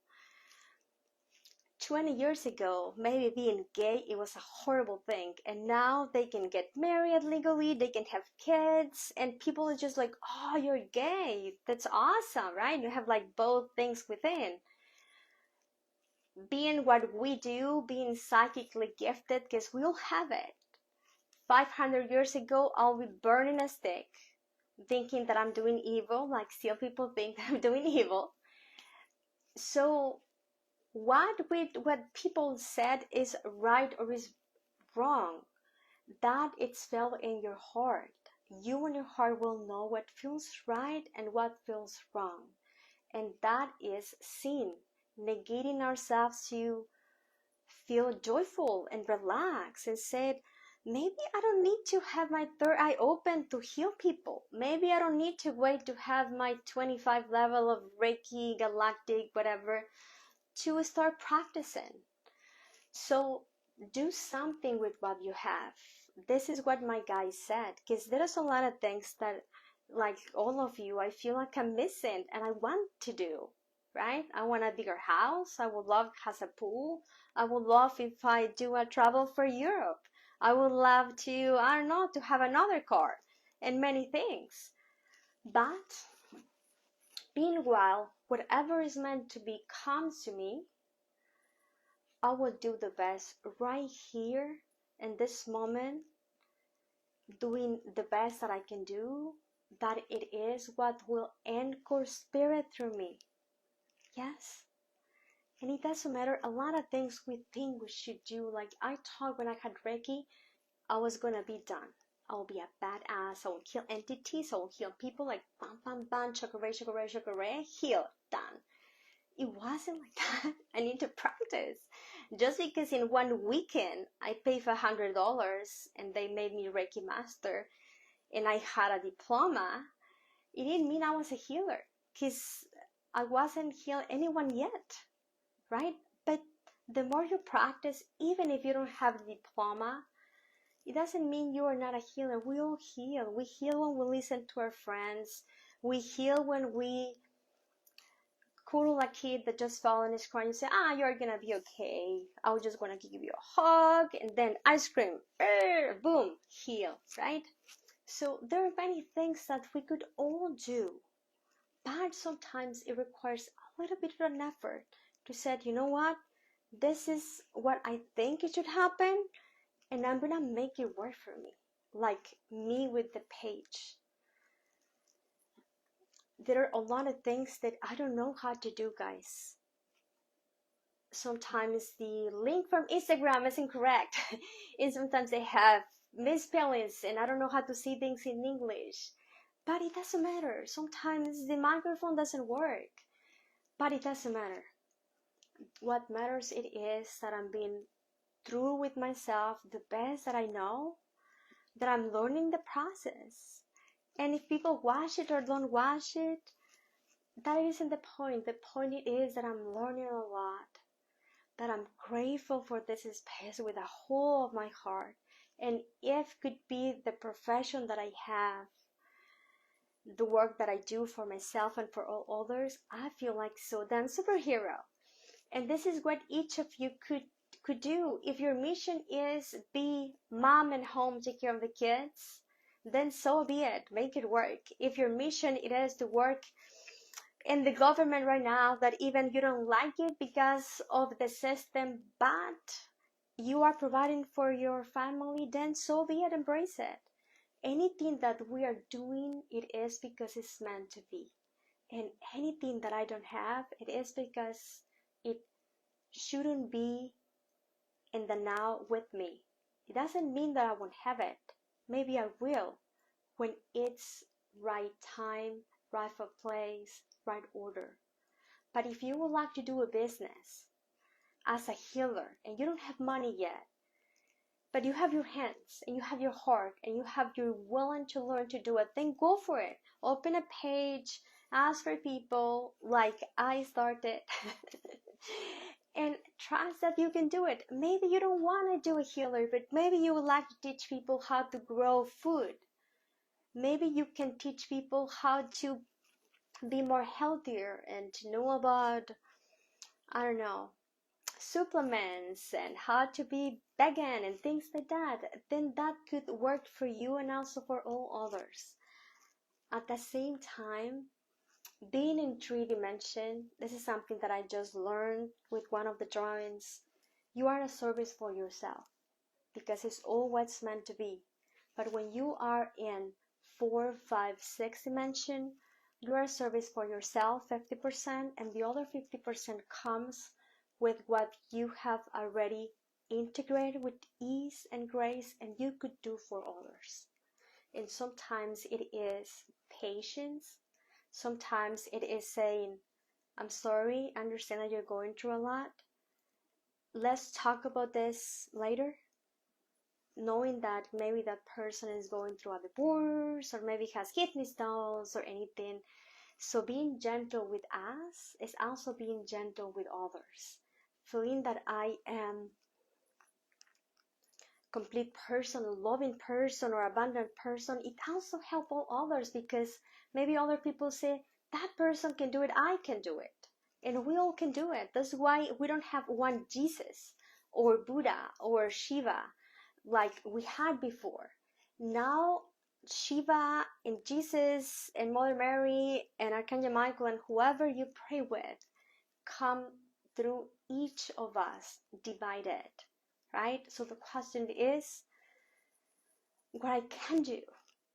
20 years ago, maybe being gay, it was a horrible thing. And now they can get married legally, they can have kids, and people are just like, oh, you're gay. That's awesome, right? You have like both things within. Being what we do, being psychically gifted, because we all have it. 500 years ago, I'll be burning a stick, thinking that I'm doing evil, like still people think that I'm doing evil. So what people said is right or is wrong, that it's felt in your heart. You and your heart will know what feels right and what feels wrong. And that is sin, negating ourselves to feel joyful and relax and said, maybe I don't need to have my third eye open to heal people. Maybe I don't need to wait to have my 25 level of Reiki, galactic, whatever, to start practicing. So do something with what you have. This is what my guy said, because there's a lot of things that, like all of you, I feel like I'm missing and I want to do, right? I want a bigger house. I would love has a pool. I would love if I do a travel for Europe. I would love to, I don't know, to have another car and many things. But meanwhile, whatever is meant to be comes to me, I will do the best right here in this moment, doing the best that I can do, that it is what will anchor spirit through me. Yes. And it doesn't matter, a lot of things we think we should do. Like I thought when I had Reiki, I was gonna be done. I will be a badass. I will kill entities. I will heal people like bam, bam, bam, chakra, heal, done. It wasn't like that. I need to practice. Just because in one weekend I paid $100 and they made me Reiki master and I had a diploma, it didn't mean I was a healer, because I wasn't healed anyone yet, right? But the more you practice, even if you don't have a diploma, it doesn't mean you are not a healer. We all heal. We heal when we listen to our friends. We heal when we cuddle a kid that just fell and is crying. You say, you're gonna be okay. I was just gonna give you a hug, and then ice cream, boom, heal, right? So there are many things that we could all do, but sometimes it requires a little bit of an effort to say, you know what, this is what I think it should happen, and I'm gonna make it work for me. Like me with the page. There are a lot of things that I don't know how to do, guys. Sometimes the link from Instagram is incorrect, and sometimes they have misspellings, and I don't know how to see things in English. But it doesn't matter. Sometimes the microphone doesn't work, but it doesn't matter. What matters it is that I'm being true with myself, the best that I know, that I'm learning the process. And if people watch it or don't watch it, that isn't the point. The point is that I'm learning a lot, that I'm grateful for this space with the whole of my heart. And if could be the profession that I have, the work that I do for myself and for all others, I feel like so damn superhero. And this is what each of you could do. If your mission is be mom and home, take care of the kids, then so be it. Make it work. If your mission it is to work in the government right now, that even you don't like it because of the system, but you are providing for your family, then so be it. Embrace it. Anything that we are doing, it is because it's meant to be. And anything that I don't have, it is because it shouldn't be in the now with me. It doesn't mean that I won't have it. Maybe I will when it's right time, right for place, right order. But if you would like to do a business as a healer and you don't have money yet, but you have your hands and you have your heart and you're willing to learn to do it, then go for it. Open a page, ask for people like I started and trust that you can do it. Maybe you don't want to do a healer, but maybe you would like to teach people how to grow food. Maybe you can teach people how to be more healthier and to know about, I don't know, supplements and how to be vegan and things like that, then that could work for you and also for all others. At the same time, being in 3 dimension, this is something that I just learned with one of the drawings. You are a service for yourself because it's all what's meant to be. But when you are in 4, 5, 6 dimension, you are a service for yourself 50%, and the other 50% comes with what you have already integrated with ease and grace and you could do for others. And sometimes it is patience. Sometimes it is saying, I'm sorry, I understand that you're going through a lot. Let's talk about this later. Knowing that maybe that person is going through a divorce or maybe has kidney stones or anything. So being gentle with us is also being gentle with others. Feeling that I am complete person, a loving person or abundant person, it also helps all others because maybe other people say, that person can do it, I can do it. And we all can do it. That's why we don't have one Jesus or Buddha or Shiva like we had before. Now Shiva and Jesus and Mother Mary and Archangel Michael and whoever you pray with come through each of us divided, right? So the question is what I can do.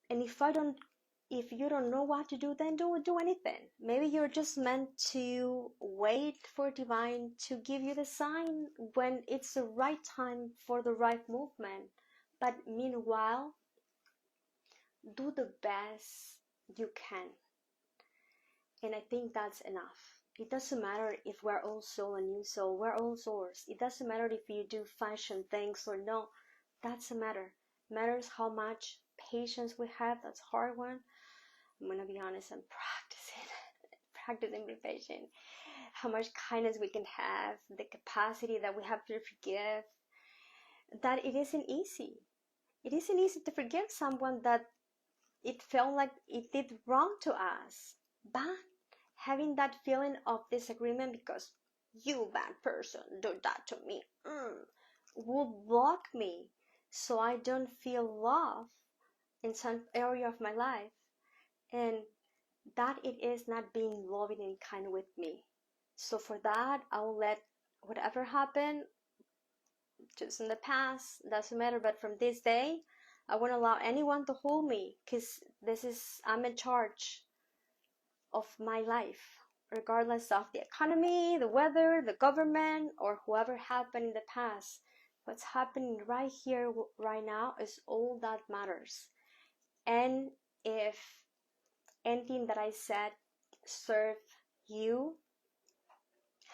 And if you don't know what to do, then don't do anything. Maybe you're just meant to wait for divine to give you the sign when it's the right time for the right movement. But meanwhile, do the best you can. And I think that's enough. It doesn't matter if we're all soul and you soul, we're all souls. It doesn't matter if you do fashion things or no. That doesn't matter. It matters how much patience we have. That's a hard one. I'm gonna be honest, I'm practicing with patience. How much kindness we can have, the capacity that we have to forgive. That it isn't easy. It isn't easy to forgive someone that it felt like it did wrong to us. But having that feeling of disagreement because you bad person do that to me will block me so I don't feel love in some area of my life, and that it is not being loving and kind with me. So for that, I will let whatever happened just in the past, doesn't matter, but from this day I won't allow anyone to hold me because I'm in charge of my life, regardless of the economy, the weather, the government, or whoever happened in the past. What's happening right here, right now, is all that matters. And if anything that I said served you,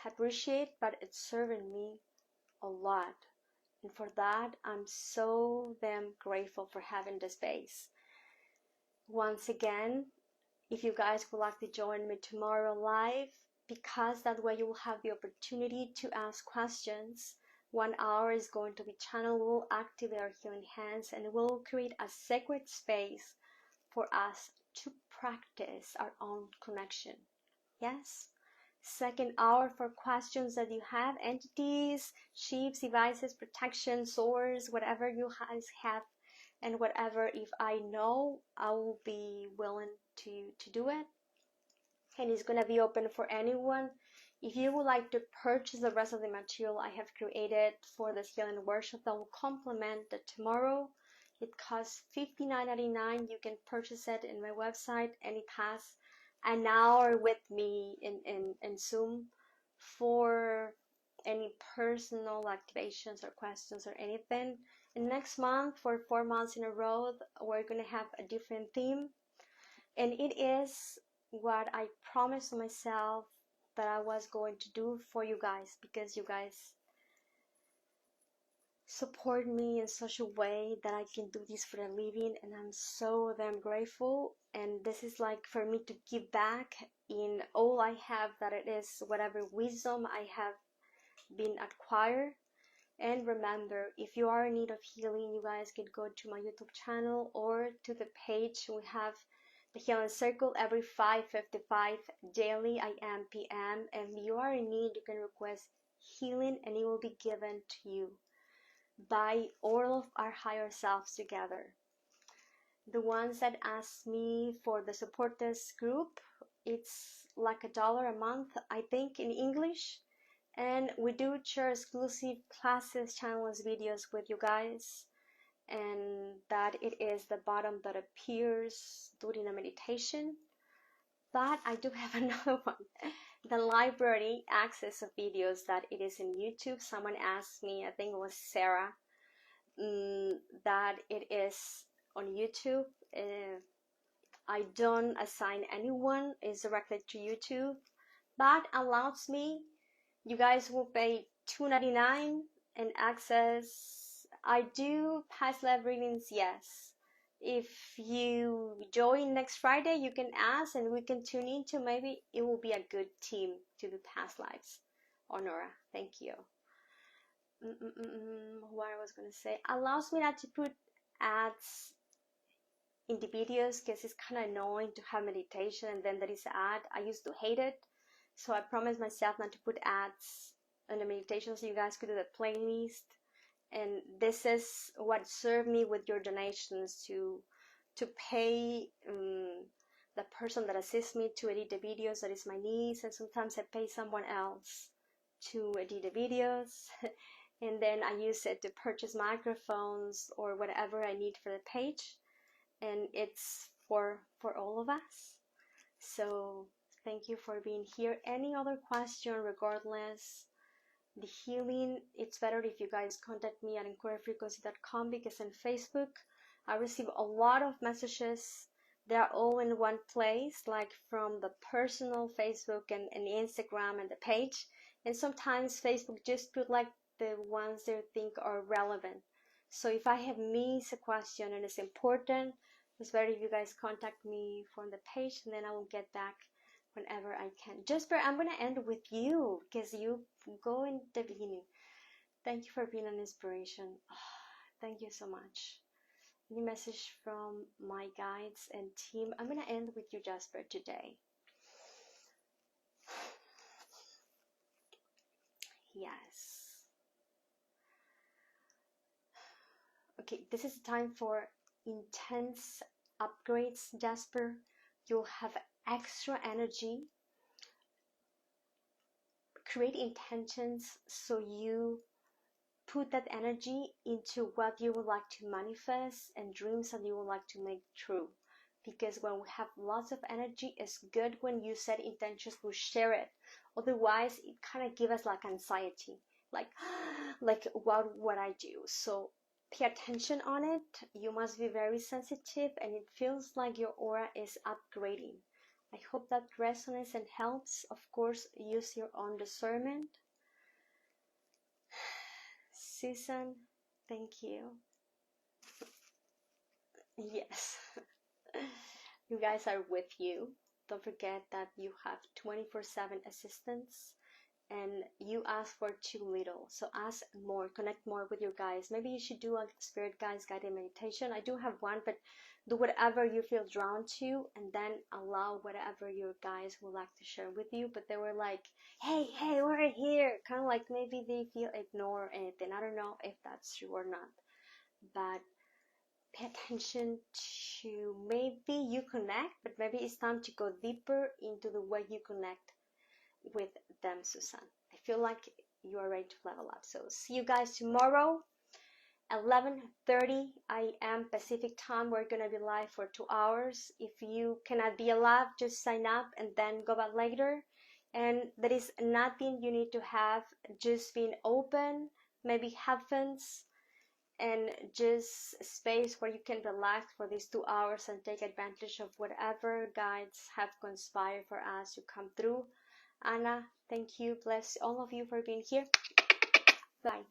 appreciate, but it's serving me a lot. And for that, I'm so damn grateful for having this space. Once again, if you guys would like to join me tomorrow live, because that way you will have the opportunity to ask questions. 1 hour is going to be channeled. We'll activate our healing hands and we'll create a sacred space for us to practice our own connection. Yes? 2nd hour for questions that you have, entities, shapes, devices, protection, source, whatever you guys have. And whatever, if I know, I will be willing to do it. And it's going to be open for anyone. If you would like to purchase the rest of the material I have created for this healing workshop that will complement the tomorrow, it costs $59.99. You can purchase it in my website, and it has an hour with me in Zoom for any personal activations or questions or anything. And next month, for 4 months in a row, we're going to have a different theme. And it is what I promised myself that I was going to do for you guys, because you guys support me in such a way that I can do this for a living, and I'm so damn grateful. And this is like for me to give back in all I have, that it is whatever wisdom I have been acquired. And remember, if you are in need of healing, you guys can go to my YouTube channel or to the page. We have the Healing Circle every 5:55 daily AM PM. And if you are in need, you can request healing and it will be given to you by all of our higher selves together. The ones that ask me for the support this group, it's like $1 a month, I think, in English. And we do share exclusive classes, channels, videos with you guys. And that it is the bottom that appears during a meditation. But I do have another one, the library access of videos, that it is in YouTube. Someone asked me, I think it was Sarah, that it is on YouTube. I don't assign anyone, it's directly to YouTube, but allows me, you guys will pay $2.99 and access. I do past life readings, yes. If you join next Friday, you can ask and we can tune into, maybe it will be a good team to do past lives. Honora, thank you. What I was going to say, allows me not to put ads in the videos because it's kind of annoying to have meditation and then there is an ad. I used to hate it, so I promised myself not to put ads on the meditation so you guys could do the playlist. And this is what served me with your donations to pay the person that assists me to edit the videos, that is my niece, and sometimes I pay someone else to edit the videos. And then I use it to purchase microphones or whatever I need for the page, and it's for all of us. So thank you for being here. Any other question, regardless, the healing, it's better if you guys contact me at encodedfrequency.com, because on Facebook I receive a lot of messages. They're all in one place, like from the personal Facebook and Instagram and the page, and sometimes Facebook just put like the ones they think are relevant. So if I have missed a question and it's important, it's better if you guys contact me from the page, and then I will get back whenever I can. Jasper, I'm going to end with you because you go in the beginning. Thank you for being an inspiration. Thank you so much. Any message from my guides and team? I'm going to end with you, Jasper, today. Yes. Okay, this is time for intense upgrades, Jasper. You'll have extra energy. Create intentions so you put that energy into what you would like to manifest and dreams that you would like to make true. Because when we have lots of energy, it's good when you set intentions to share it. Otherwise, it kind of gives us like anxiety, like what I do. So pay attention on it. You must be very sensitive, and it feels like your aura is upgrading. I hope that resonates and helps. Of course, use your own discernment. Susan, thank you. Yes. You guys are with you. Don't forget that you have 24/7 assistance, and you ask for too little. So ask more, connect more with your guides. Maybe you should do a spirit guides guided meditation. I do have one, but do whatever you feel drawn to, and then allow whatever your guides would like to share with you. But they were like, hey, we're here. Kind of like maybe they feel ignored or anything. I don't know if that's true or not. But pay attention to, maybe you connect, but maybe it's time to go deeper into the way you connect with them, Susan. I feel like you are ready to level up. So see you guys tomorrow, 11:30 a.m. Pacific time. We're gonna be live for 2 hours. If you cannot be alive, just sign up and then go back later. And there is nothing you need to have, just being open, maybe headphones, and just space where you can relax for these 2 hours and take advantage of whatever guides have conspired for us to come through. Anna, thank you. Bless all of you for being here. Bye.